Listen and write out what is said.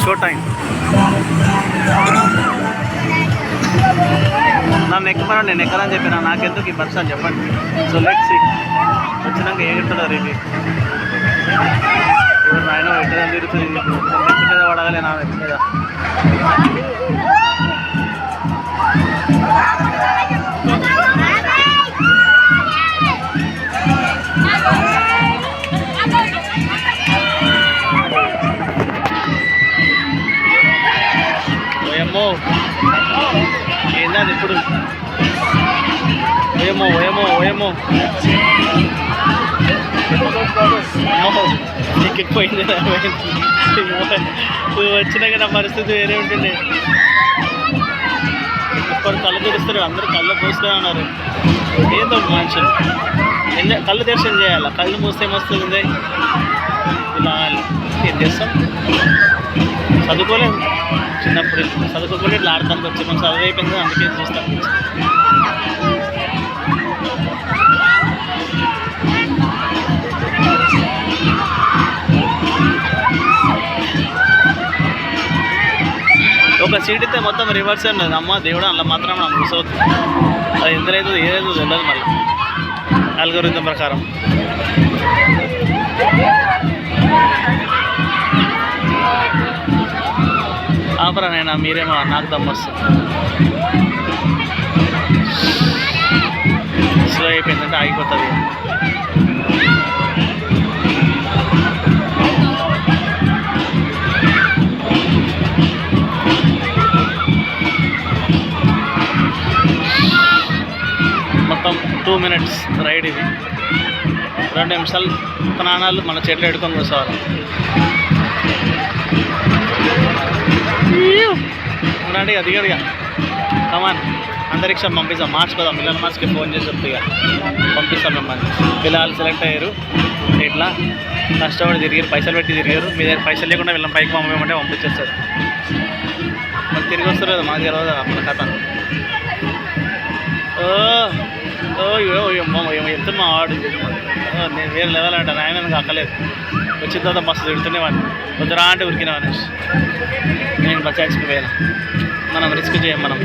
Show time. నన్ను ఎక్కమన్నా నేను ఎక్కదని చెప్పిన నాకెందుకు ఈ బస్ అని చెప్పండి. సో లెట్స్ సీ వచ్చినాక ఏం చెప్తాడు రేపు. ఎవరు ఆయన ఎక్కడ తిరుగుతుంది నెత్తి మీద పడగలే నా నెత్తి మీద. ఓయమ్మో ఏంటది ఇప్పుడు? ఓయమ్మో ఓయమ్మో ఓయమ్మో ఎక్కిపోయింది. వచ్చినాక నా పరిస్థితి వేరే ఉంటుండే. ఒక్కరు కళ్ళు తెరుస్తారు, అందరూ కళ్ళు పోస్తూనే ఉన్నారు. ఏందో మనుషులు కళ్ళు దర్శనం చేయాలి, కళ్ళు మూస్తే ఏమొస్తుంది? ఇలా ఏం చేస్తాం? చదువుకోలేదు చిన్నప్పుడు, చదువుకోకుండా ఇట్లా ఆడటానికి వచ్చి మనం చదువు అయిపోయింది అందుకే చూస్తాం. ఒక సీట్ అయితే మొత్తం రివర్స్ ఉన్నది. అమ్మ దేవుడు అలా మాత్రం మనం కూర్చోవద్దు. అది ఎంతైతే ఏదైతే తెలియదు మళ్ళీ అల్గోరిథం ప్రకారం. ఆపరా నైనా మీరేమో నాకు దమ్మొస్తుంది. స్లో అయిపోయిందంటే ఆగిపోతుంది. మొత్తం 2 minutes రైడ్ ఇది. 2 నిమిషాలు ప్రాణాలు మన చేతిలో పెట్టుకొని కూర్చోవాలి. రండి అది గడిగా కమాన్ అంతరిక్షం పంపిస్తాం. మార్చుకోదాం, మిల్లన్ మార్చ్కి ఫోన్ చేసి చెప్తే ఇక పంపిస్తాం మిమ్మల్ని. పిల్లలు సెలెక్ట్ అయ్యారు, ఇట్లా కష్టపడి తిరిగారు, పైసలు పెట్టి తిరిగారు. మీ దగ్గర పైసలు లేకుండా వీళ్ళని పైకి పంపేయమంటే పంపించేస్తారు. మరి తిరిగి వస్తారు కదా, మాకు తెలియదు మన కథ. చెప్తున్నా మా వాడు నేను వేరే లెవెల్ అంటాను. ఆయన నాకు అక్కలేదు. వచ్చిన తర్వాత మస్తు తిడుతూనే వాడిని వద్దురా అంటే ఉరికిన అనేసి నేను బచాయించుకు పోయాను. మనం రిస్క్ చేయం మనం.